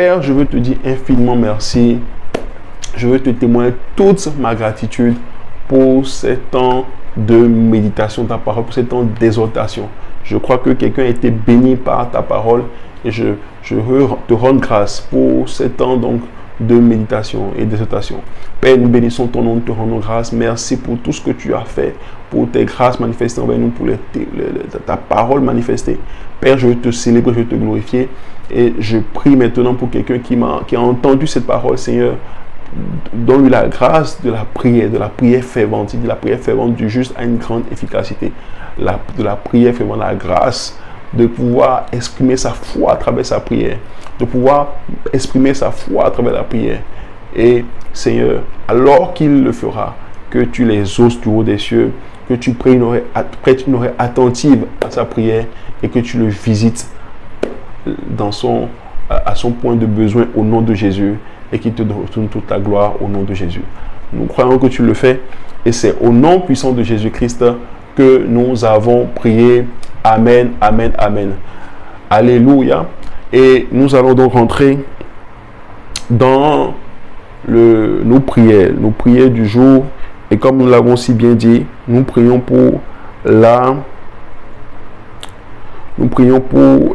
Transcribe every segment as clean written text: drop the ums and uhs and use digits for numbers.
Père, je veux te dire infiniment merci. Je veux te témoigner toute ma gratitude pour ces temps de méditation de ta parole, pour ces temps d'exhortation. Je crois que quelqu'un a été béni par ta parole et je veux te rendre grâce pour ces temps donc de méditation et d'exhortation. Père, nous bénissons ton nom, nous te rendons grâce. Merci pour tout ce que tu as fait, pour tes grâces manifestées envers nous, pour ta parole manifestée. Père, je veux te célébrer, je veux te glorifier. Et je prie maintenant pour quelqu'un qui a entendu cette parole, Seigneur. Donne-lui la grâce de la prière fervente. Il dit la prière fervente du juste a une grande efficacité. De la prière fervente, la grâce de pouvoir exprimer sa foi à travers sa prière. De pouvoir exprimer sa foi à travers la prière. Et alors qu'il le fera, que tu les oses du haut des cieux, que tu prêtes une oreille attentive à sa prière et que tu le visites à son point de besoin au nom de Jésus et qu'il te retourne toute la gloire au nom de Jésus. Nous croyons que tu le fais et c'est au nom puissant de Jésus-Christ que nous avons prié. Amen, amen, amen. Alléluia. Et nous allons donc rentrer dans nos prières du jour. Et comme nous l'avons si bien dit, nous prions pour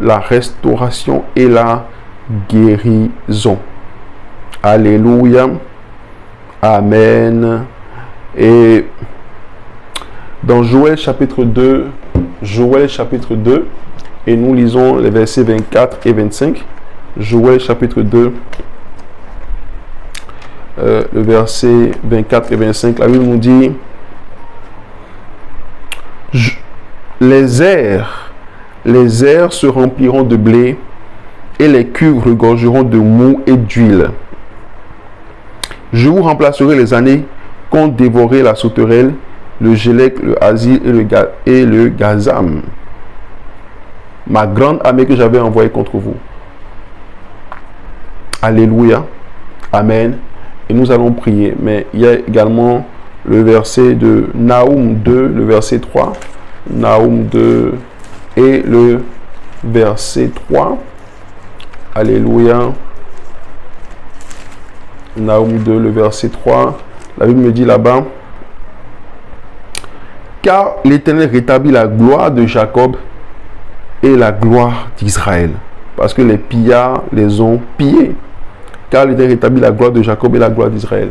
la restauration et la guérison. Alléluia. Amen. Et dans Joël chapitre 2, et nous lisons les versets 24 et 25. Joël chapitre 2, le verset 24 et 25. La Bible nous dit: les airs se rempliront de blé et les cuves regorgeront de mou et d'huile. Je vous remplacerai les années qu'ont dévoré la sauterelle, le gélec, le hasil et le gazam, ma grande armée que j'avais envoyée contre vous. Alléluia. Amen. Et nous allons prier. Mais il y a également le verset de Naoum 2, le verset 3. Naoum 2 et le verset 3. Alléluia. Naoum 2, le verset 3. La Bible me dit là-bas: car l'Éternel rétablit la gloire de Jacob et la gloire d'Israël. Parce que les pillards les ont pillés. Car l'Éternel rétablit la gloire de Jacob et la gloire d'Israël.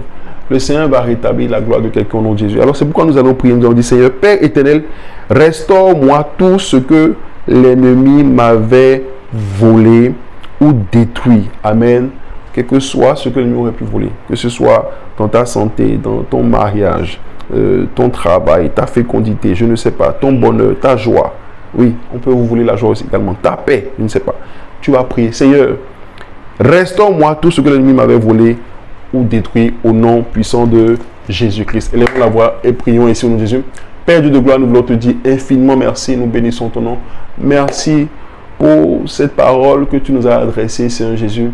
Le Seigneur va rétablir la gloire de quelqu'un au nom de Jésus. Alors c'est pourquoi nous allons prier. Nous allons dire: Seigneur, Père éternel, restaure-moi tout ce que l'ennemi m'avait volé ou détruit. Amen. Quel que soit ce que l'ennemi aurait pu voler. Que ce soit dans ta santé, dans ton mariage, ton travail, ta fécondité, je ne sais pas, ton bonheur, ta joie. Oui, on peut vous voler la joie aussi également. Ta paix, je ne sais pas. Tu vas prier: Seigneur, restaure-moi tout ce que l'ennemi m'avait volé ou détruit au nom puissant de Jésus-Christ. Élevons la voix et prions ici au nom de Jésus. Père Dieu de gloire, nous voulons te dire infiniment merci. Nous bénissons ton nom. Merci pour cette parole que tu nous as adressée, Seigneur Jésus.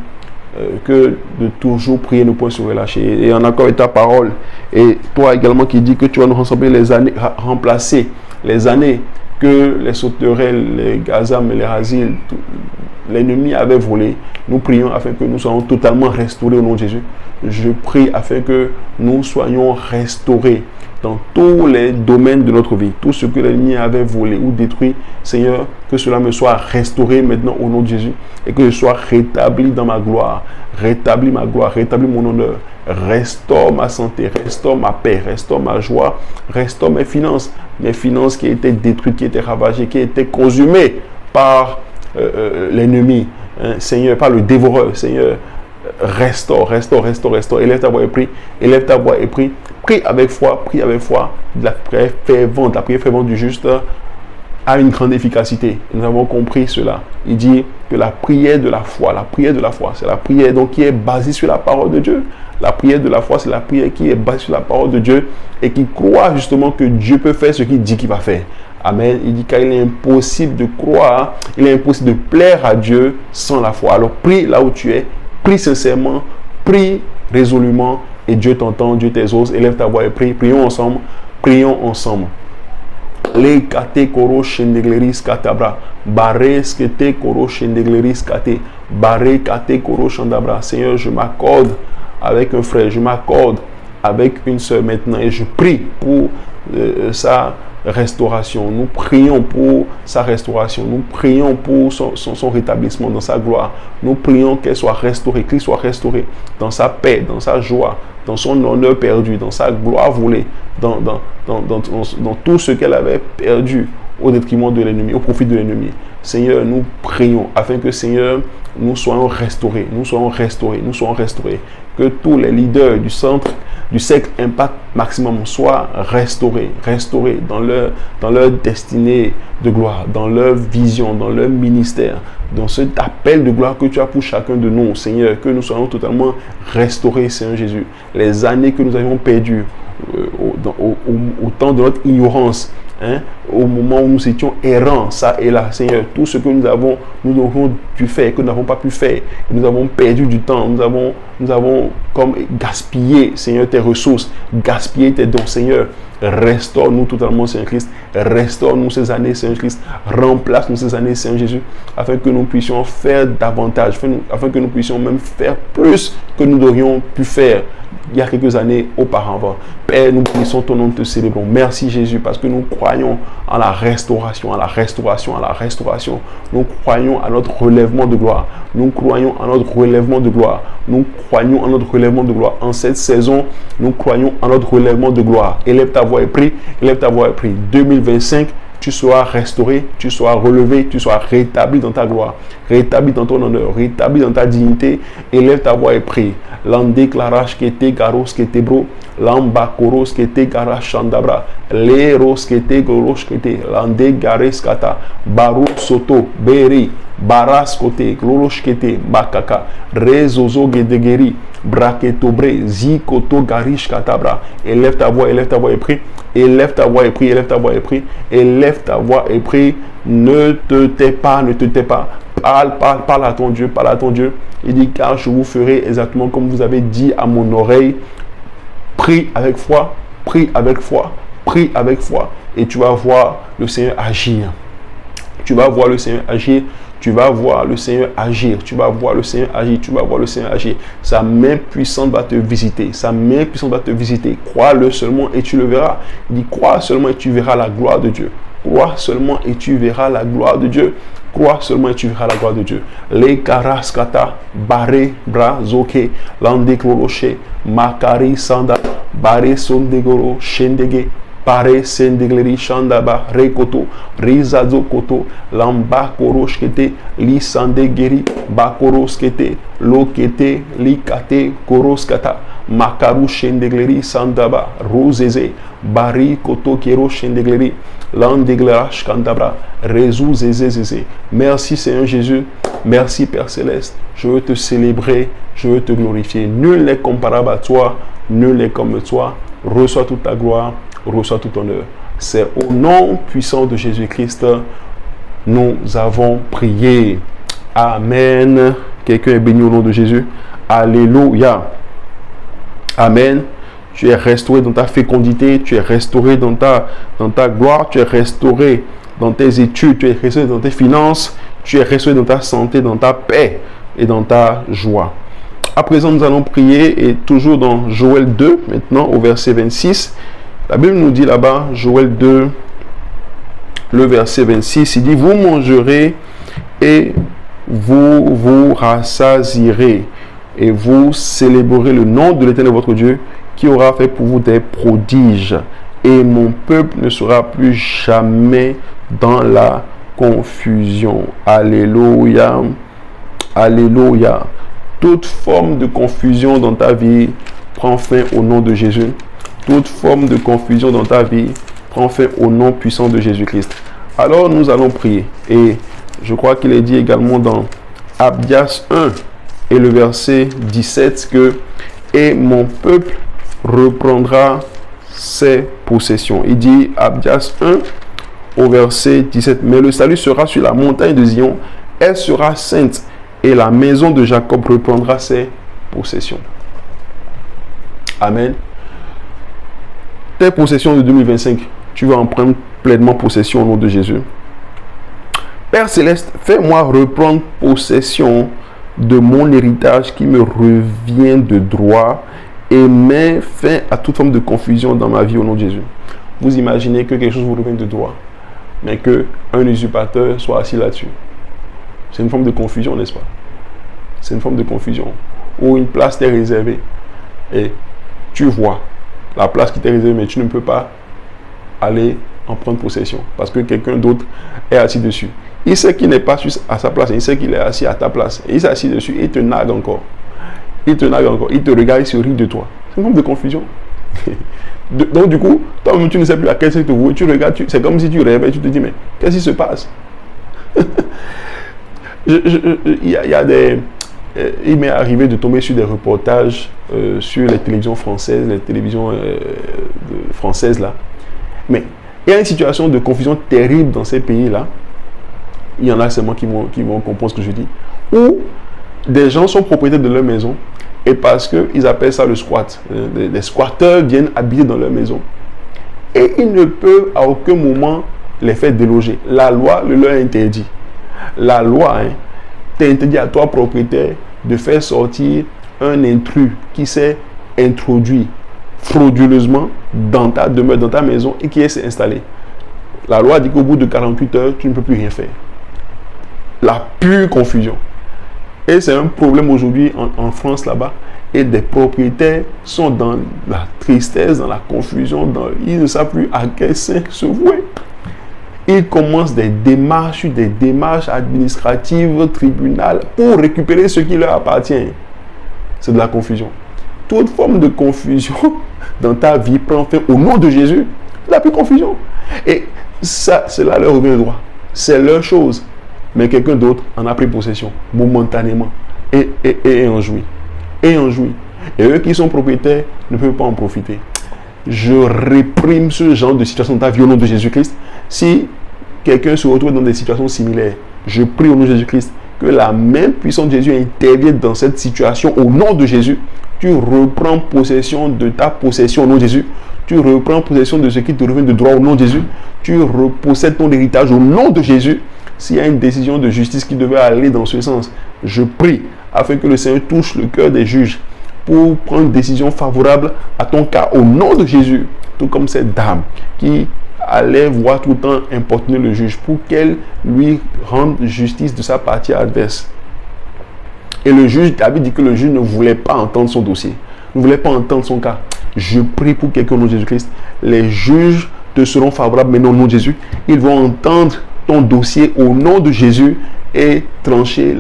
Que de toujours prier, ne point se relâcher. Et en accord avec ta parole. Et toi également qui dis que tu vas nous remplacer les années que les sauterelles, les gazam et les hasil, l'ennemi avait volé. Nous prions afin que nous soyons totalement restaurés au nom de Jésus. Je prie afin que nous soyons restaurés dans tous les domaines de notre vie. Tout ce que l'ennemi avait volé ou détruit, Seigneur, que cela me soit restauré maintenant au nom de Jésus et que je sois rétabli dans ma gloire. Rétablis ma gloire, rétablis mon honneur. Restaure ma santé, restaure ma paix, restaure ma joie, restaure mes finances qui étaient détruites, qui étaient ravagées, qui étaient consumées par l'ennemi, hein, Seigneur, par le dévoreur. Seigneur, restaure. Élève ta voix et prie. Élève ta voix et prie. Prie avec foi. De la prière fervente du juste a une grande efficacité. Nous avons compris cela. Il dit que la prière de la foi, c'est la prière donc qui est basée sur la parole de Dieu. La prière de la foi, c'est la prière qui est basée sur la parole de Dieu et qui croit justement que Dieu peut faire ce qu'il dit qu'il va faire. Amen. Il dit qu'il est impossible de croire, il est impossible de plaire à Dieu sans la foi. Alors prie là où tu es, prie sincèrement, prie résolument et Dieu t'entend, Dieu t'exauce. Élève ta voix et prie. Prions ensemble. Les kate koro shendegleris katabra. Barre skete koro shendegleris kate. Barre kate koro shandabra. Seigneur, je m'accorde avec un frère, je m'accorde avec une sœur maintenant et je prie pour sa restauration. Nous prions pour sa restauration. Nous prions pour son rétablissement dans sa gloire. Nous prions qu'elle soit restaurée, qu'il soit restauré dans sa paix, dans sa joie, dans son honneur perdu, dans sa gloire volée, dans tout ce qu'elle avait perdu au détriment de l'ennemi, au profit de l'ennemi. Seigneur, nous prions afin que, Seigneur, nous soyons restaurés, nous soyons restaurés, nous soyons restaurés. Que tous les leaders du centre, du cercle Impact Maximum soient restaurés dans leur destinée de gloire, dans leur vision, dans leur ministère, dans cet appel de gloire que tu as pour chacun de nous, Seigneur, que nous soyons totalement restaurés, Seigneur Jésus. Les années que nous avions perdues au temps de notre ignorance, au moment où nous étions errants, ça et là, Seigneur, tout ce que nous avons dû faire, que nous n'avons pas pu faire, nous avons perdu du temps, nous avons comme gaspillé, Seigneur, tes ressources, gaspillé tes dons, Seigneur. Restaure-nous totalement, Seigneur Christ. Restaure-nous ces années, Seigneur Christ. Remplace-nous ces années, Seigneur Jésus, afin que nous puissions faire davantage, afin que nous puissions même faire plus que nous aurions pu faire il y a quelques années auparavant. Père, nous bénissons ton nom, te célébrons. Merci Jésus, parce que nous croyons en la restauration, à la restauration, à la restauration. Nous croyons à notre relèvement de gloire. Nous croyons à notre relèvement de gloire. Nous croyons à notre relèvement de gloire. En cette saison, nous croyons à notre relèvement de gloire. Élève ta voix et prie. Élève ta voix et prie. 2025, tu seras restauré, tu seras relevé, tu seras rétabli dans ta gloire, rétabli dans ton honneur, rétabli dans ta dignité. Élève ta voix et prie. L'an déclarage qui était garos qui était bro, l'an bakoros qui était garage chandabra, l'éros qui était goros qui était, l'an dégares kata, barou soto, beri, baras côté, glorosh qui était, bakaka, rezozo gedegeri, braketobre, zikoto garish katabra. Élève ta voix et prie. Élève ta voix et prie, élève ta voix et prie, élève ta voix et prie, ne te tais pas, ne te tais pas, parle à ton Dieu, parle à ton Dieu. Il dit, car je vous ferai exactement comme vous avez dit à mon oreille. Prie avec foi, prie avec foi, prie avec foi, et tu vas voir le Seigneur agir. Tu vas voir le Seigneur agir. Tu vas voir le Seigneur agir. Tu vas voir le Seigneur agir. Tu vas voir le Seigneur agir. Sa main puissante va te visiter. Sa main puissante va te visiter. Crois-le seulement et tu le verras. Il dit, crois seulement et tu verras la gloire de Dieu. Crois seulement et tu verras la gloire de Dieu. Crois seulement et tu verras la gloire de Dieu. Les karaskata, baré, bra, zoke, landekloroche, makari, sanda, baré, sondegoro, shendege. Pare sendegleri shandaba rekoto rizazo koto lamba koroshkete li sandegeri bakoroskete lokete li kate koroskata makaru shendegleri sandaba rozeze bari koto kero shendegleri landeglerach kandabra rezu zeze. Merci Seigneur Jésus, merci Père Céleste. Je veux te célébrer, je veux te glorifier. Nul n'est comparable à toi, nul n'est comme toi. Reçois toute ta gloire, reçois tout honneur. C'est au nom puissant de Jésus-Christ nous avons prié. Amen. Quelqu'un est béni au nom de Jésus. Alléluia. Amen. Tu es restauré dans ta fécondité, tu es restauré dans ta gloire, tu es restauré dans tes études, tu es restauré dans tes finances, tu es restauré dans ta santé, dans ta paix et dans ta joie. À présent, nous allons prier, et toujours dans Joël 2, maintenant au verset 26. La Bible nous dit là-bas, Joël 2, le verset 26, il dit, vous mangerez et vous vous rassasierez et vous célébrerez le nom de l'Éternel votre Dieu qui aura fait pour vous des prodiges. Et mon peuple ne sera plus jamais dans la confusion. Alléluia. Alléluia. Toute forme de confusion dans ta vie prend fin au nom de Jésus. Toute forme de confusion dans ta vie prend fin au nom puissant de Jésus-Christ. Alors nous allons prier. Et je crois qu'il est dit également dans Abdias 1 et le verset 17 que « Et mon peuple reprendra ses possessions ». Il dit Abdias 1 au verset 17 « Mais le salut sera sur la montagne de Zion, elle sera sainte, et la maison de Jacob reprendra ses possessions. » Amen. Tes possessions de 2025, tu vas en prendre pleinement possession au nom de Jésus. Père Céleste, fais-moi reprendre possession de mon héritage qui me revient de droit et mets fin à toute forme de confusion dans ma vie au nom de Jésus. Vous imaginez que quelque chose vous revient de droit, mais qu'un usurpateur soit assis là-dessus. C'est une forme de confusion, n'est-ce pas? C'est une forme de confusion. Où une place t'est réservée et tu vois la place qui t'est réservée, mais tu ne peux pas aller en prendre possession parce que quelqu'un d'autre est assis dessus. Il sait qu'il n'est pas à sa place, il sait qu'il est assis à ta place. Et il s'est assis dessus et il te nargue encore. Il te nargue encore, il te regarde, il se rit de toi. C'est une forme de confusion. Donc du coup, toi-même tu ne sais plus à quel secteur tu regardes, c'est comme si tu rêves et tu te dis, mais qu'est-ce qui se passe? Il m'est arrivé de tomber sur des reportages sur les télévisions françaises, françaises là. Mais il y a une situation de confusion terrible dans ces pays-là. Il y en a seulement qui vont comprendre ce que je dis. Où des gens sont propriétaires de leur maison et parce qu'ils appellent ça le squat. Les squatteurs viennent habiter dans leur maison. Et ils ne peuvent à aucun moment les faire déloger. La loi le leur interdit. La loi t'interdit à toi, propriétaire, de faire sortir un intrus qui s'est introduit frauduleusement dans ta demeure, dans ta maison et qui s'est installé. La loi dit qu'au bout de 48 heures, tu ne peux plus rien faire. La pure confusion. Et c'est un problème aujourd'hui en France là-bas. Et des propriétaires sont dans la tristesse, dans la confusion, ils ne savent plus à quel sein se vouer. Ils commencent des démarches administratives, tribunal, pour récupérer ce qui leur appartient. C'est de la confusion. Toute forme de confusion dans ta vie prend fin au nom de Jésus. C'est la pure confusion. Et ça, cela leur revient de droit. C'est leur chose. Mais quelqu'un d'autre en a pris possession momentanément et en jouit. Et eux qui sont propriétaires ne peuvent pas en profiter. Je réprime ce genre de situation dans ta vie au nom de Jésus-Christ. Si quelqu'un se retrouve dans des situations similaires, je prie au nom de Jésus-Christ que la même puissance de Jésus intervienne dans cette situation au nom de Jésus. Tu reprends possession de ta possession au nom de Jésus. Tu reprends possession de ce qui te revient de droit au nom de Jésus. Tu repossèdes ton héritage au nom de Jésus. S'il y a une décision de justice qui devait aller dans ce sens, je prie afin que le Seigneur touche le cœur des juges pour prendre une décision favorable à ton cas au nom de Jésus. Tout comme cette dame qui allait voir tout le temps importuner le juge pour qu'elle lui rende justice de sa partie adverse. Et le juge, David dit que le juge ne voulait pas entendre son dossier, ne voulait pas entendre son cas. Je prie pour quelqu'un au nom de Jésus-Christ. Les juges te seront favorables maintenant au nom de Jésus. Ils vont entendre ton dossier au nom de Jésus et trancher,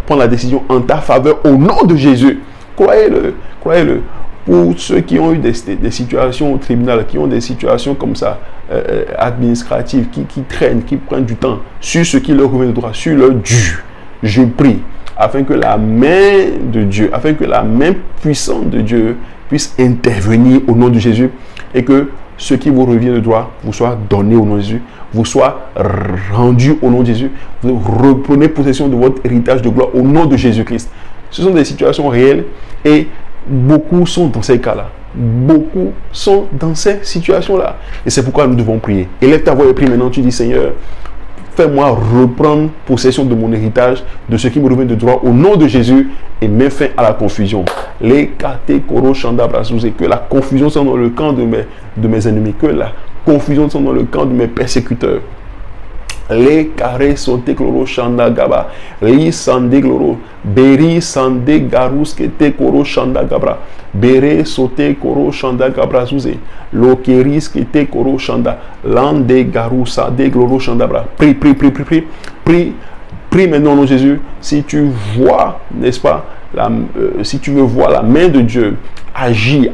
prendre la décision en ta faveur au nom de Jésus. Croyez-le, croyez-le. Pour ceux qui ont eu des situations au tribunal, qui ont des situations comme ça, administratives, qui traînent, qui prennent du temps sur ce qui leur revient de droit, sur leur dû, je prie afin que la main de Dieu, afin que la main puissante de Dieu puisse intervenir au nom de Jésus et que ce qui vous revient de droit vous soit donné au nom de Jésus, vous soit rendu au nom de Jésus. Vous reprenez possession de votre héritage de gloire au nom de Jésus-Christ. Ce sont des situations réelles et beaucoup sont dans ces cas-là. Beaucoup sont dans ces situations-là. Et c'est pourquoi nous devons prier. Élève ta voix et prie maintenant. Tu dis, Seigneur, fais-moi reprendre possession de mon héritage, de ce qui me revient de droit au nom de Jésus et mets fin à la confusion. Les kate koro shanda brasouze, que la confusion soit dans le camp de mes ennemis, que la confusion soit dans le camp de mes persécuteurs. Les carrés sote cloro shanda gaba, li sande gloro, beri sande garus kete koro shanda gabra, bere sote koro shanda gabra zouze, lo keris kete koro shanda, lande garusa de gloro shanda bra. Prie maintenant, nom de Jésus, si tu vois, n'est-ce pas, si tu veux voir la main de Dieu, agis,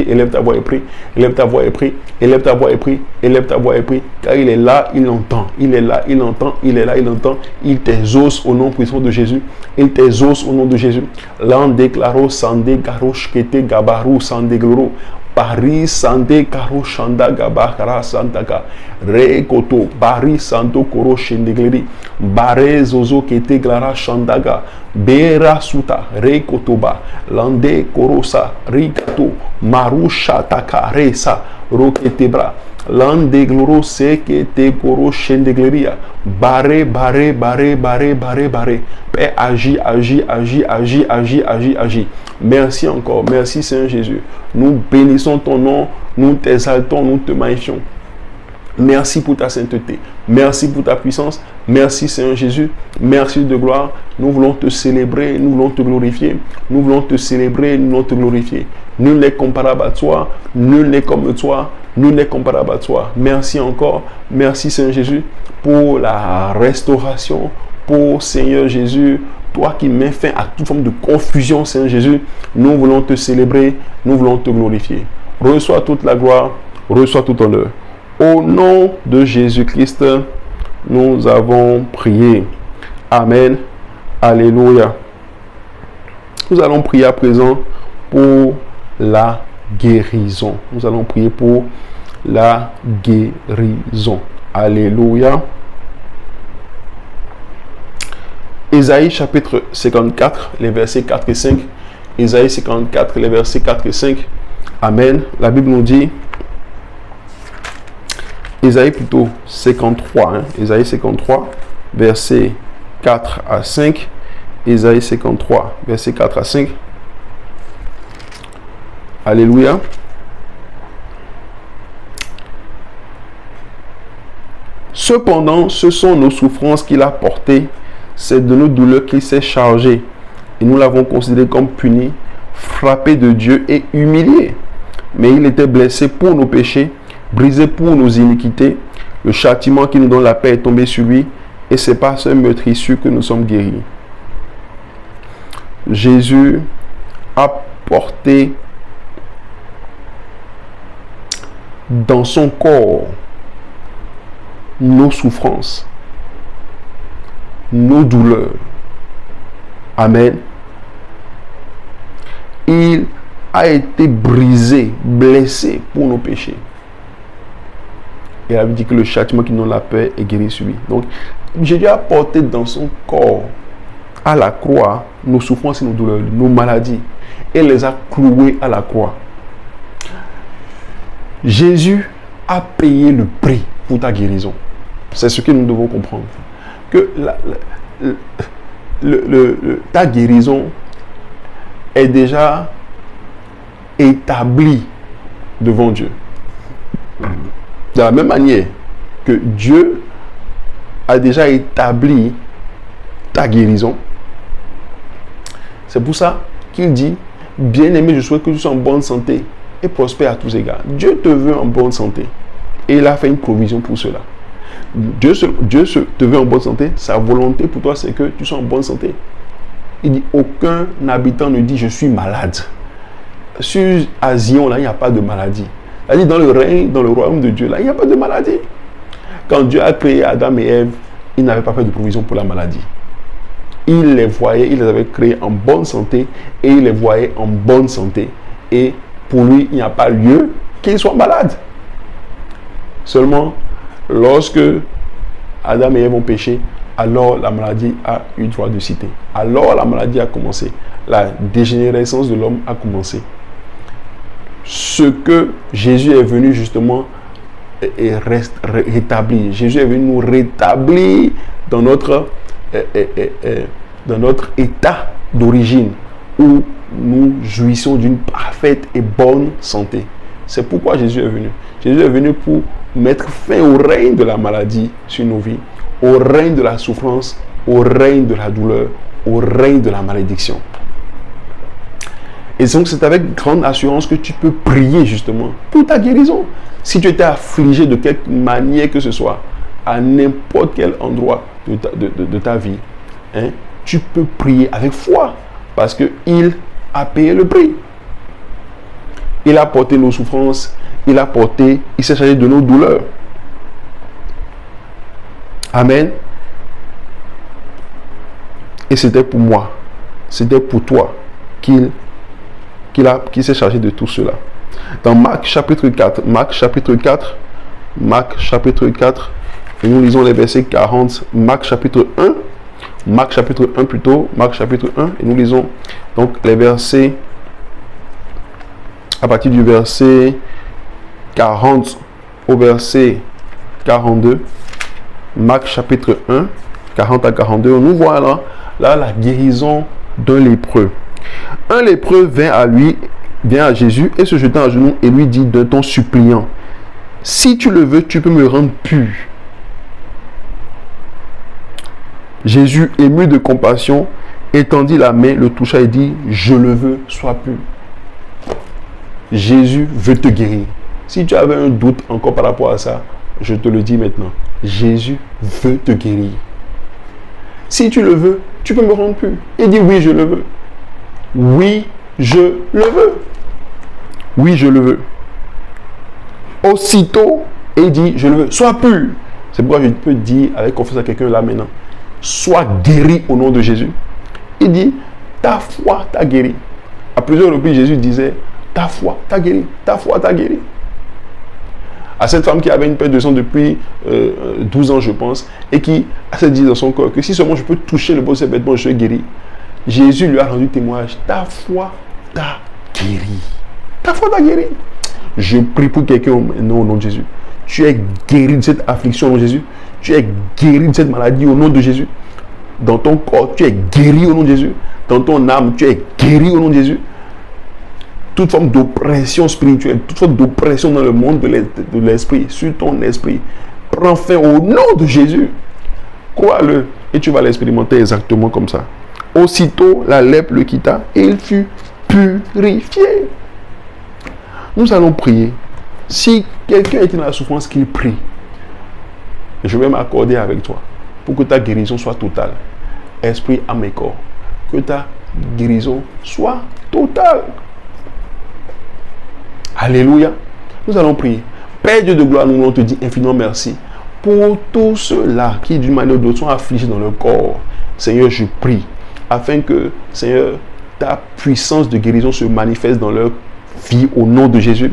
élève ta voix et prie, élève ta voix et prie, élève ta voix et prie, élève ta voix et prie, car il est là, il entend, il est là, il entend, il est là, il entend, il t'exauce au nom puissant de Jésus, il t'exauce au nom de Jésus. L'an déclaro sande garoche kete gabaru sande gloro. Paris sande karo shanda gabakara santaka re koto Paris santo koro shendegleri bare zozo kete glara shandaga bera suta re kotoba lande korosa rikato maru shataka resa roketebra Lande gloro seke te goro shendegleria. Barré, barré, barré, barré, barré, barré. Père, agis, agis, agis, agis, agis, agis, agis. Merci encore. Merci Seigneur Jésus. Nous bénissons ton nom. Nous t'exaltons, nous te magnifions. Merci pour ta sainteté. Merci pour ta puissance. Merci Seigneur Jésus. Merci de gloire. Nous voulons te célébrer. Nous voulons te glorifier. Nous voulons te célébrer. Nous voulons te glorifier. Nul n'est comparable à toi. Nul n'est comme toi. Nul n'est comparable à toi. Merci encore. Merci Seigneur Jésus pour la restauration. Pour Seigneur Jésus, toi qui mets fin à toute forme de confusion, Seigneur Jésus, nous voulons te célébrer. Nous voulons te glorifier. Reçois toute la gloire. Reçois tout honneur. Au nom de Jésus-Christ, nous avons prié. Amen. Alléluia. Nous allons prier à présent pour la guérison. Nous allons prier pour la guérison. Alléluia. Ésaïe chapitre 54, les versets 4 et 5. Ésaïe 54, les versets 4 et 5. Amen. La Bible nous dit... Ésaïe plutôt 53, Ésaïe 53, versets 4 à 5. Ésaïe 53, versets 4 à 5. Alléluia. Cependant, ce sont nos souffrances qu'il a portées, c'est de nos douleurs qu'il s'est chargé. Et nous l'avons considéré comme puni, frappé de Dieu et humilié. Mais il était blessé pour nos péchés, brisé pour nos iniquités. Le châtiment qui nous donne la paix est tombé sur lui, et c'est par ce meurtrissure que nous sommes guéris. Jésus a porté dans son corps nos souffrances, nos douleurs. Amen. Il a été brisé, blessé pour nos péchés. Et il a dit que le châtiment qui nous donne la paix est guéri sur lui. Donc, Jésus a porté dans son corps, à la croix, nos souffrances et nos douleurs, nos maladies, et les a clouées à la croix. Jésus a payé le prix pour ta guérison. C'est ce que nous devons comprendre. Que ta guérison est déjà établie devant Dieu. De la même manière que Dieu a déjà établi ta guérison, c'est pour ça qu'il dit, bien-aimé, je souhaite que tu sois en bonne santé et prospère à tous égards. Dieu te veut en bonne santé et il a fait une provision pour cela. Dieu te veut en bonne santé. Sa volonté pour toi, c'est que tu sois en bonne santé. Il dit, aucun habitant ne dit, je suis malade. Sur Zion, là, il n'y a pas de maladie. Il dit, dans le règne, dans le royaume de Dieu, là, il n'y a pas de maladie. Quand Dieu a créé Adam et Ève, il n'avait pas fait de provision pour la maladie. Il les voyait, il les avait créés en bonne santé et il les voyait en bonne santé. Et pour lui, il n'y a pas lieu qu'ils soient malades. Seulement, lorsque Adam et Ève ont péché, alors la maladie a eu droit de citer. Alors la maladie a commencé. La dégénérescence de l'homme a commencé. Ce que Jésus est venu justement rétablir. Jésus est venu nous rétablir dans notre état d'origine où nous jouissons d'une parfaite et bonne santé. C'est pourquoi Jésus est venu. Jésus est venu pour mettre fin au règne de la maladie sur nos vies, au règne de la souffrance, au règne de la douleur, au règne de la malédiction. Et donc c'est avec grande assurance que tu peux prier justement pour ta guérison. Si tu étais affligé de quelque manière que ce soit, à n'importe quel endroit de ta vie, tu peux prier avec foi parce qu'il a payé le prix. Il a porté nos souffrances, il s'est chargé de nos douleurs. Amen. Et c'était pour moi, c'était pour toi qu'il s'est chargé de tout cela. Dans Marc chapitre 4, et nous lisons les versets 40, Marc chapitre 1, et nous lisons donc les versets, à partir du verset 40 au verset 42, Marc chapitre 1, 40 à 42, on nous voit là la guérison d'un lépreux. Un lépreux vient à Jésus et se jetant à genoux et lui dit d'un ton suppliant, si tu le veux, tu peux me rendre pur. Jésus, ému de compassion, étendit la main, le toucha et dit, je le veux, sois pur. Jésus veut te guérir. Si tu avais un doute encore par rapport à ça, je te le dis maintenant. Jésus veut te guérir. Si tu le veux, tu peux me rendre pur. Il dit oui, je le veux. Oui, je le veux. Oui, je le veux. Aussitôt, il dit, je le veux. Sois pur. C'est pourquoi je peux dire avec confiance à quelqu'un là maintenant. Sois guéri au nom de Jésus. Il dit, ta foi t'a guéri. À plusieurs reprises, Jésus disait, ta foi t'a guéri. Ta foi t'a guéri. À cette femme qui avait une perte de sang depuis 12 ans, je pense, et qui s'est dit dans son corps que si seulement je peux toucher le bout de ses vêtements, je serai guéri. Jésus lui a rendu témoignage. Ta foi t'a guéri. Ta foi t'a guéri. Je prie pour quelqu'un au nom de Jésus. Tu es guéri de cette affliction au nom de Jésus. Tu es guéri de cette maladie au nom de Jésus. Dans ton corps, tu es guéri au nom de Jésus. Dans ton âme, tu es guéri au nom de Jésus. Toute forme d'oppression spirituelle, toute forme d'oppression dans le monde de l'esprit, sur ton esprit, prends fin au nom de Jésus. Crois-le et tu vas l'expérimenter exactement comme ça. Aussitôt, la lèpre le quitta et il fut purifié. Nous allons prier. Si quelqu'un est dans la souffrance, qu'il prie. Je vais m'accorder avec toi pour que ta guérison soit totale. Esprit, âme et corps. Que ta guérison soit totale. Alléluia. Nous allons prier. Père Dieu de gloire, nous voulons te dire infiniment merci pour tous ceux-là qui d'une manière ou d'autre sont affligés dans leur corps. Seigneur, je prie afin que, Seigneur, ta puissance de guérison se manifeste dans leur vie au nom de Jésus,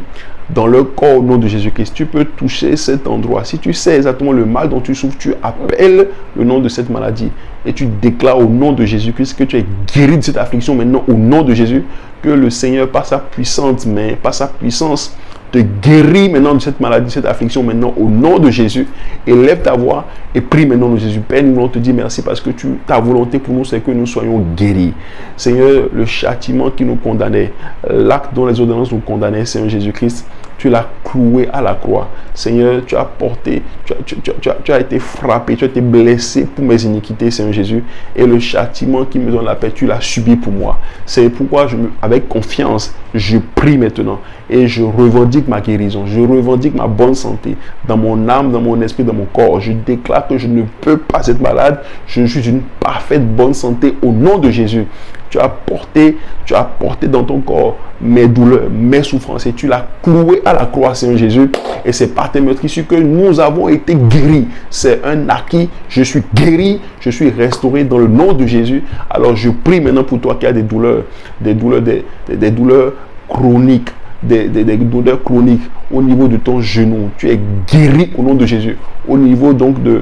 dans leur corps au nom de Jésus-Christ. Tu peux toucher cet endroit. Si tu sais exactement le mal dont tu souffres, tu appelles le nom de cette maladie et tu déclares au nom de Jésus-Christ que tu es guéri de cette affliction maintenant au nom de Jésus, que le Seigneur par sa puissante main, par sa puissance, te guérit maintenant de cette maladie, de cette affliction maintenant au nom de Jésus. Élève ta voix et prie maintenant de Jésus. Père, nous voulons te dire merci parce que ta volonté pour nous, c'est que nous soyons guéris. Seigneur, le châtiment qui nous condamnait, l'acte dont les ordonnances nous condamnaient, Seigneur Jésus-Christ, tu l'as cloué à la croix. Seigneur, tu as porté, tu as été frappé, tu as été blessé pour mes iniquités, Seigneur Jésus. Et le châtiment qui me donne la paix, tu l'as subi pour moi. C'est pourquoi, avec confiance, je prie maintenant. Et je revendique ma guérison. Je revendique ma bonne santé dans mon âme, dans mon esprit, dans mon corps. Je déclare que je ne peux pas être malade. Je suis d'une parfaite bonne santé au nom de Jésus. Tu as porté dans ton corps mes douleurs, mes souffrances et tu l'as cloué à la croix, Seigneur Jésus. Et c'est par tes meurtrissures que nous avons été guéris. C'est un acquis. Je suis guéri, je suis restauré dans le nom de Jésus. Alors je prie maintenant pour toi qui as des douleurs chroniques. Des douleurs chroniques au niveau de ton genou. Tu es guéri au nom de Jésus. Au niveau donc de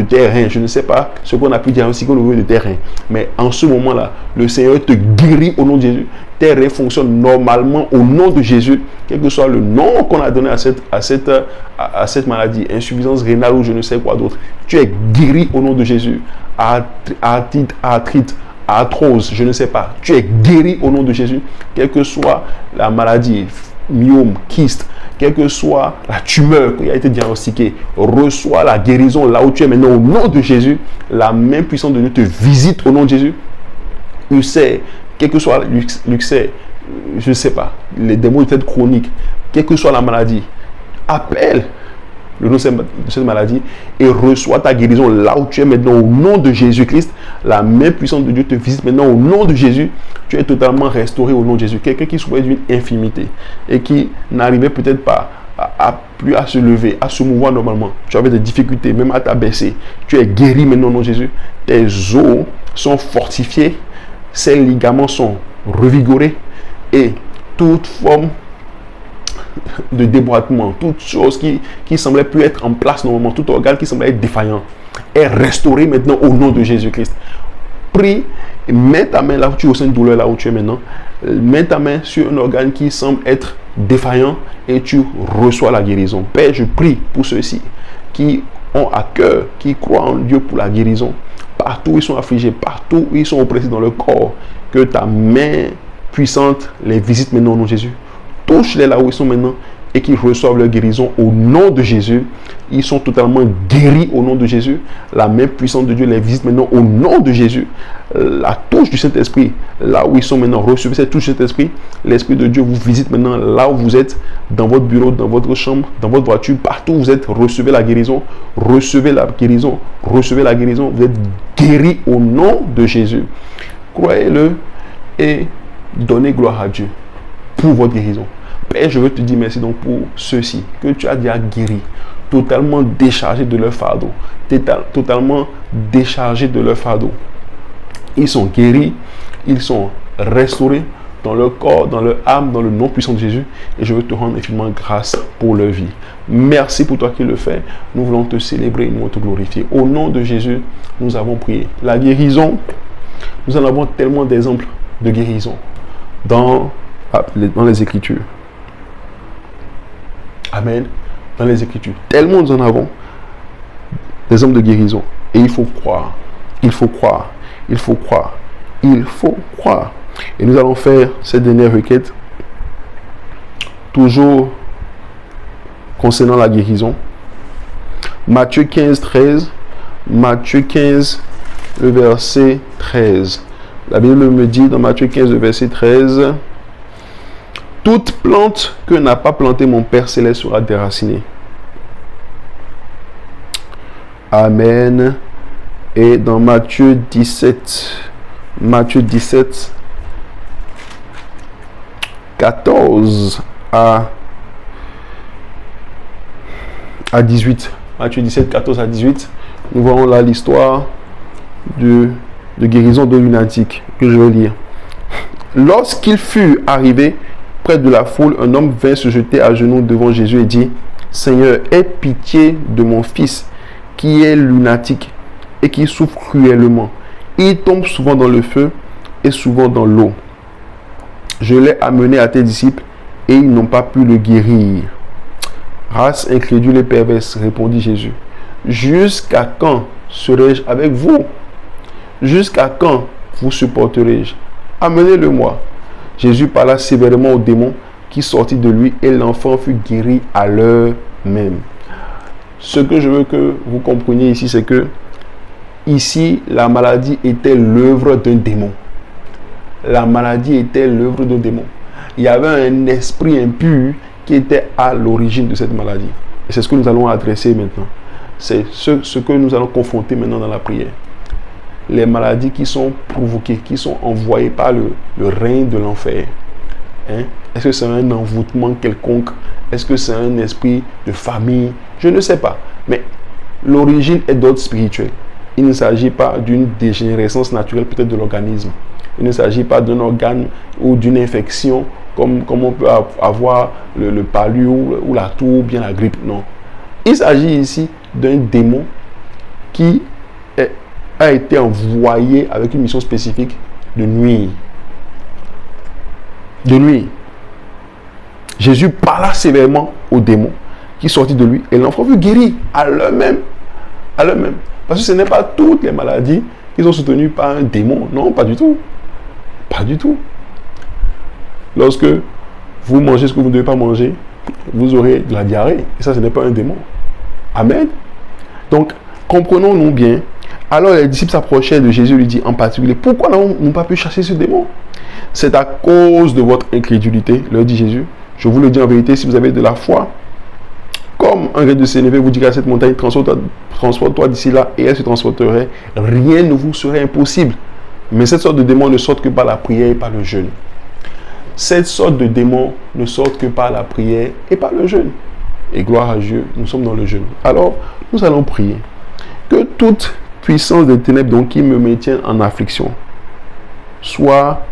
tes reins. Je ne sais pas ce qu'on a pu dire aussi au niveau de tes reins. Mais en ce moment-là, le Seigneur te guérit au nom de Jésus. Tes reins fonctionnent normalement au nom de Jésus. Quel que soit le nom qu'on a donné à cette maladie, insuffisance rénale ou je ne sais quoi d'autre. Tu es guéri au nom de Jésus. Arthrite, arthrose, je ne sais pas. Tu es guéri au nom de Jésus. Quelle que soit la maladie, myome, kyste, quelle que soit la tumeur qui a été diagnostiquée, reçois la guérison là où tu es maintenant au nom de Jésus. La main puissante de Dieu te visite au nom de Jésus. Ulcère, quel que soit l'ulcère, je ne sais pas, les démons de tête chronique, quelle que soit la maladie, appelle le nom de cette maladie et reçois ta guérison là où tu es maintenant au nom de Jésus-Christ. La main puissante de Dieu te visite maintenant au nom de Jésus. Tu es totalement restauré au nom de Jésus. Quelqu'un qui souffrait d'une infirmité et qui n'arrivait peut-être pas plus à se lever, à se mouvoir normalement. Tu avais des difficultés, même à t'abaisser. Tu es guéri maintenant au nom de Jésus. Tes os sont fortifiés. Ces ligaments sont revigorés et toute forme de déboîtement, toute chose qui semblait plus être en place normalement, tout organe qui semblait être défaillant est restauré maintenant au nom de Jésus-Christ. Prie, mets ta main là où tu ressens une douleur, là où tu es maintenant. Mets ta main sur un organe qui semble être défaillant et tu reçois la guérison. Père, je prie pour ceux-ci qui ont à cœur, qui croient en Dieu pour la guérison. Partout où ils sont affligés, partout où ils sont oppressés dans le corps, que ta main puissante les visite maintenant au nom de Jésus. Touche-les là où ils sont maintenant et qu'ils reçoivent leur guérison au nom de Jésus. Ils sont totalement guéris au nom de Jésus. La main puissante de Dieu les visite maintenant au nom de Jésus. La touche du Saint-Esprit, là où ils sont maintenant, recevez cette touche du Saint-Esprit. L'Esprit de Dieu vous visite maintenant là où vous êtes, dans votre bureau, dans votre chambre, dans votre voiture, partout où vous êtes, recevez la guérison, recevez la guérison, recevez la guérison. Vous êtes guéris au nom de Jésus. Croyez-le et donnez gloire à Dieu pour votre guérison. Père, je veux te dire merci donc pour ceux-ci que tu as déjà guéris, totalement déchargés de leur fardeau, totalement déchargés de leur fardeau. Ils sont guéris, ils sont restaurés dans leur corps, dans leur âme, dans le nom puissant de Jésus. Et je veux te rendre infiniment grâce pour leur vie. Merci pour toi qui le fais. Nous voulons te célébrer et nous te glorifier. Au nom de Jésus, nous avons prié. La guérison, nous en avons tellement d'exemples de guérison dans les Écritures. Amen. Dans les Écritures. Tellement nous en avons des hommes de guérison. Et il faut croire. Il faut croire. Il faut croire. Il faut croire. Et nous allons faire cette dernière requête. Toujours concernant la guérison. Matthieu 15, 13. Matthieu 15, le verset 13. La Bible me dit dans Matthieu 15, le verset 13. Toute plante que n'a pas planté mon Père Céleste sera déracinée. Amen. Et dans Matthieu 17, 14 à 18. Matthieu 17, 14 à 18. Nous voyons là l'histoire de guérison de lunatique que je vais lire. Lorsqu'il fut arrivé près de la foule, un homme vint se jeter à genoux devant Jésus et dit: Seigneur, aie pitié de mon fils qui est lunatique et qui souffre cruellement. Il tombe souvent dans le feu et souvent dans l'eau. Je l'ai amené à tes disciples et ils n'ont pas pu le guérir. Race incrédule et perverse, répondit Jésus. Jusqu'à quand serai-je avec vous? Jusqu'à quand vous supporterai-je? Amenez-le-moi. Jésus parla sévèrement au démon qui sortit de lui et l'enfant fut guéri à l'heure même. Ce que je veux que vous compreniez ici, c'est que ici, la maladie était l'œuvre d'un démon. La maladie était l'œuvre d'un démon. Il y avait un esprit impur qui était à l'origine de cette maladie. Et c'est ce que nous allons adresser maintenant. C'est ce que nous allons confronter maintenant dans la prière. Les maladies qui sont provoquées, qui sont envoyées par le règne de l'enfer. Est-ce que c'est un envoûtement quelconque? Est-ce que c'est un esprit de famille? Je ne sais pas. Mais l'origine est d'ordre spirituel. Il ne s'agit pas d'une dégénérescence naturelle peut-être de l'organisme. Il ne s'agit pas d'un organe ou d'une infection comme on peut avoir le palu ou la toux ou bien la grippe. Non. Il s'agit ici d'un démon qui a été envoyé avec une mission spécifique de nuire. De nuire. Jésus parla sévèrement au démon qui sortit de lui et l'enfant fut guéri à l'heure même. À l'heure même. Parce que ce n'est pas toutes les maladies qui sont soutenues par un démon. Non, pas du tout. Pas du tout. Lorsque vous mangez ce que vous ne devez pas manger, vous aurez de la diarrhée. Et ça, ce n'est pas un démon. Amen. Donc, comprenons-nous bien. Alors les disciples s'approchaient de Jésus et lui dit en particulier: pourquoi n'ont pas pu chasser ce démon? C'est à cause de votre incrédulité, leur dit Jésus. Je vous le dis en vérité, si vous avez de la foi, comme un grain de sénévé vous dirait à cette montagne: transporte-toi d'ici là, et elle se transporterait, rien ne vous serait impossible. Mais cette sorte de démons ne sortent que par la prière et par le jeûne. Cette sorte de démons ne sortent que par la prière et par le jeûne. Et gloire à Dieu, nous sommes dans le jeûne. Alors, nous allons prier que toute puissance des ténèbres donc qui me maintiennent en affliction soit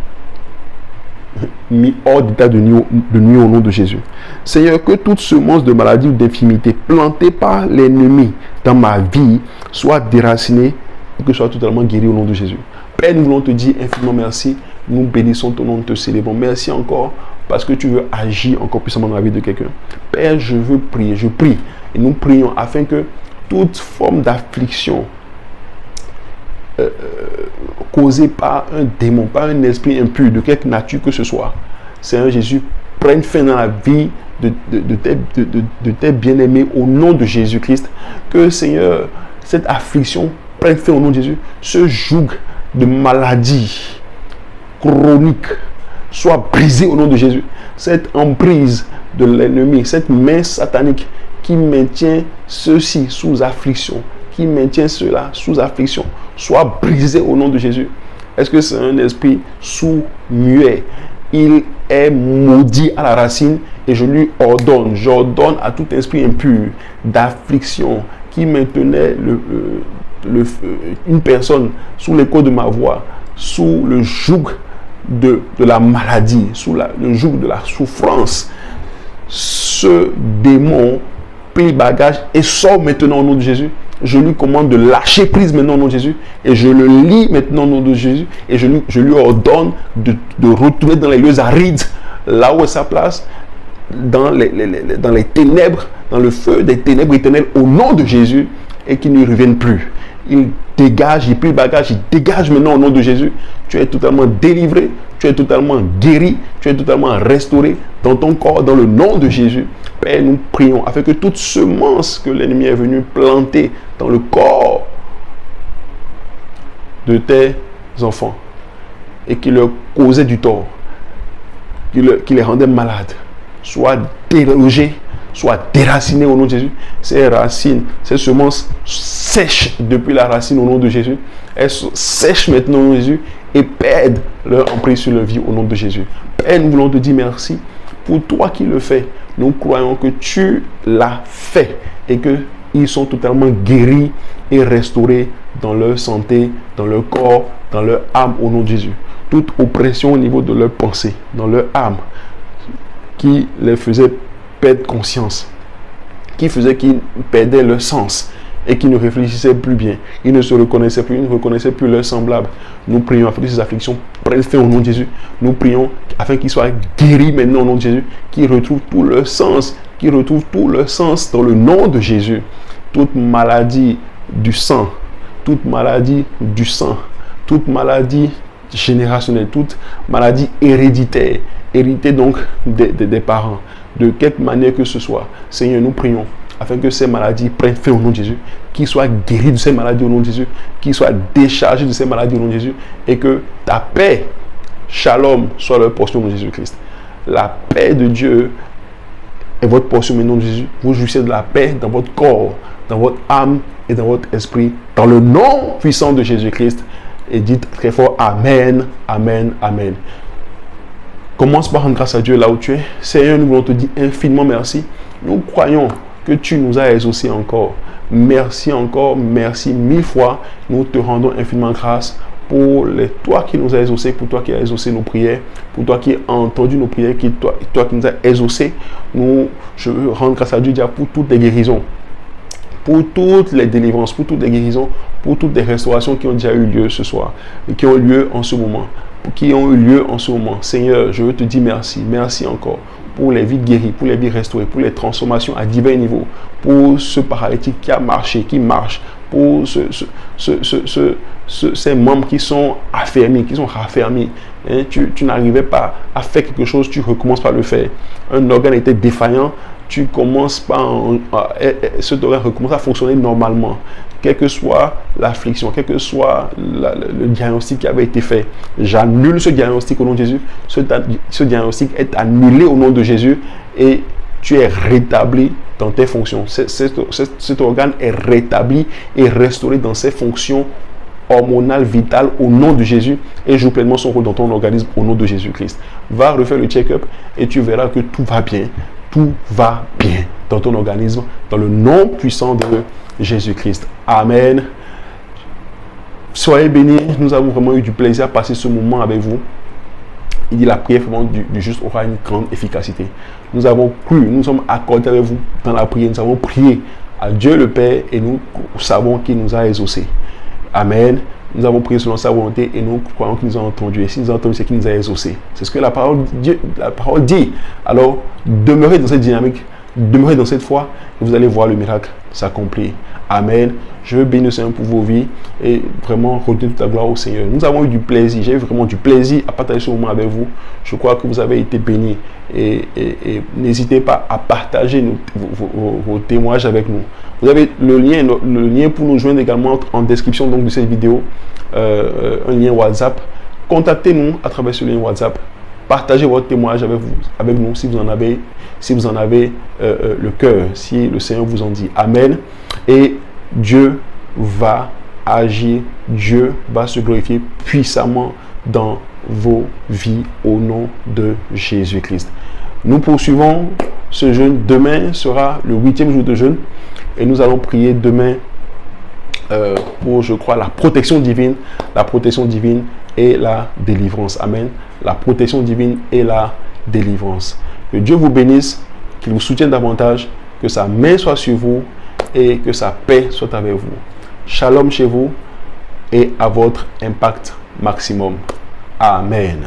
mis hors d'état de nuit au nom de Jésus. Seigneur, que toute semence de maladie ou d'infirmité plantée par l'ennemi dans ma vie soit déracinée et que je sois totalement guéri au nom de Jésus. Père, nous voulons te dire infiniment merci. Nous bénissons ton nom, te célébrons. Merci encore parce que tu veux agir encore puissamment dans la vie de quelqu'un. Père, je veux prier, je prie. Et nous prions afin que toute forme d'affliction causée par un démon, par un esprit impur, de quelque nature que ce soit, Seigneur Jésus, prenne fin dans la vie de tes bien-aimés au nom de Jésus-Christ. Que, Seigneur, cette affliction prenne fin au nom de Jésus. Ce joug de maladie chronique soit brisé au nom de Jésus. Cette emprise de l'ennemi, cette main satanique qui maintient ceci sous affliction, qui maintient cela sous affliction, soit brisé au nom de Jésus. Est-ce que c'est un esprit sous-muet? Il est maudit à la racine et je lui ordonne, j'ordonne à tout esprit impur d'affliction qui maintenait une personne sous l'écho de ma voix, sous le joug de la maladie, sous le joug de la souffrance. Ce démon plie bagage et sort maintenant au nom de Jésus. Je lui commande de lâcher prise maintenant au nom de Jésus. Et je le lie maintenant au nom de Jésus. Et je lui ordonne de retourner dans les lieux arides, là où est sa place, dans les ténèbres, dans le feu des ténèbres éternelles, au nom de Jésus, et qu'il ne revienne plus. Il dégage, il plie bagage, il dégage maintenant au nom de Jésus. Tu es totalement délivré, tu es totalement guéri, tu es totalement restauré dans ton corps, dans le nom de Jésus. Père, nous prions afin que toute semence que l'ennemi est venu planter dans le corps de tes enfants et qui leur causait du tort, qui les rendait malades, soit délogée, soit déracinée au nom de Jésus. Ces racines, ces semences sèchent depuis la racine au nom de Jésus. Elles sèchent maintenant au nom de Jésus et perdent leur emprise sur leur vie au nom de Jésus. Père, nous voulons te dire merci pour toi qui le fais. Nous croyons que tu l'as fait et qu'ils sont totalement guéris et restaurés dans leur santé, dans leur corps, dans leur âme au nom de Jésus. Toute oppression au niveau de leur pensée, dans leur âme, qui les faisait perdre conscience, qui faisait qu'ils perdaient leur sens et qui ne réfléchissaient plus bien. Ils ne se reconnaissaient plus, ils ne reconnaissaient plus leurs semblables. Nous prions afin que ces afflictions prennent fin au nom de Jésus. Nous prions afin qu'ils soient guéris maintenant au nom de Jésus, qu'ils retrouvent tout leur sens, qu'ils retrouvent tout leur sens dans le nom de Jésus. Toute maladie du sang, toute maladie du sang, toute maladie générationnelle, toute maladie héréditaire, héritée donc des parents, de quelque manière que ce soit. Seigneur, nous prions afin que ces maladies prennent fin au nom de Jésus, qu'ils soient guéris de ces maladies au nom de Jésus, qu'ils soient déchargés de ces maladies au nom de Jésus, et que ta paix, shalom, soit leur portion au nom de Jésus-Christ. La paix de Dieu est votre portion au nom de Jésus. Vous jouissez de la paix dans votre corps, dans votre âme et dans votre esprit, dans le nom puissant de Jésus-Christ. Et dites très fort Amen, Amen, Amen. Commence par rendre grâce à Dieu là où tu es. Seigneur, nous voulons te dire infiniment merci. Nous croyons que tu nous as exaucés encore. Merci encore, merci mille fois. Nous te rendons infiniment grâce pour toi qui nous as exaucés, pour toi qui as exaucé nos prières, pour toi qui as entendu nos prières, toi qui nous as exaucés. Je veux rendre grâce à Dieu déjà pour toutes les guérisons, pour toutes les délivrances, pour toutes les guérisons, pour toutes les restaurations qui ont déjà eu lieu ce soir, et qui ont lieu en ce moment, Seigneur, je veux te dire merci, merci encore pour les vies guéries, pour les vies restaurées, pour les transformations à divers niveaux, pour ce paralytique qui a marché, qui marche, pour ces membres qui sont affermis, qui sont raffermis. Hein, tu n'arrivais pas à faire quelque chose, tu recommences par le faire. Un organe était défaillant, tu commences par cet organe recommence à fonctionner normalement. Quelle que soit l'affliction, quel que soit le diagnostic qui avait été fait, j'annule ce diagnostic au nom de Jésus. Ce diagnostic est annulé au nom de Jésus et tu es rétabli dans tes fonctions. Cet organe est rétabli et restauré dans ses fonctions hormonales, vitales au nom de Jésus et joue pleinement son rôle dans ton organisme au nom de Jésus-Christ. Va refaire le check-up et tu verras que tout va bien. Tout va bien dans ton organisme, dans le nom puissant de Jésus-Christ. Amen. Soyez bénis. Nous avons vraiment eu du plaisir à passer ce moment avec vous. Il dit la prière vraiment du juste aura une grande efficacité. Nous avons cru, nous sommes accordés avec vous dans la prière. Nous avons prié à Dieu le Père et nous savons qu'il nous a exaucés. Amen. nous avons prié selon sa volonté et nous croyons qu'il nous a entendus. Et s'il nous a entendus, c'est qu'il nous a exaucés. C'est ce que la parole dit. Alors, demeurez dans cette dynamique, demeurez dans cette foi et vous allez voir le miracle s'accomplir. Amen. Je veux bénir le Seigneur pour vos vies et vraiment redonner toute la gloire au Seigneur. Nous avons eu du plaisir. J'ai eu vraiment du plaisir à partager ce moment avec vous. Je crois que vous avez été bénis et n'hésitez pas à partager vos témoignages avec nous. Vous avez le lien pour nous joindre également en description donc, de cette vidéo, un lien WhatsApp. Contactez-nous à travers ce lien WhatsApp. Partagez votre témoignage avec nous si vous en avez, le cœur, si le Seigneur vous en dit. Amen. Et Dieu va agir, Dieu va se glorifier puissamment dans vos vies au nom de Jésus-Christ. Nous poursuivons ce jeûne. Demain sera le 8e jour de jeûne et nous allons prier demain pour, je crois, la protection divine et la délivrance. Amen. La protection divine et la délivrance. Que Dieu vous bénisse, qu'il vous soutienne davantage, que sa main soit sur vous et que sa paix soit avec vous. Shalom chez vous et à votre impact maximum. Amen.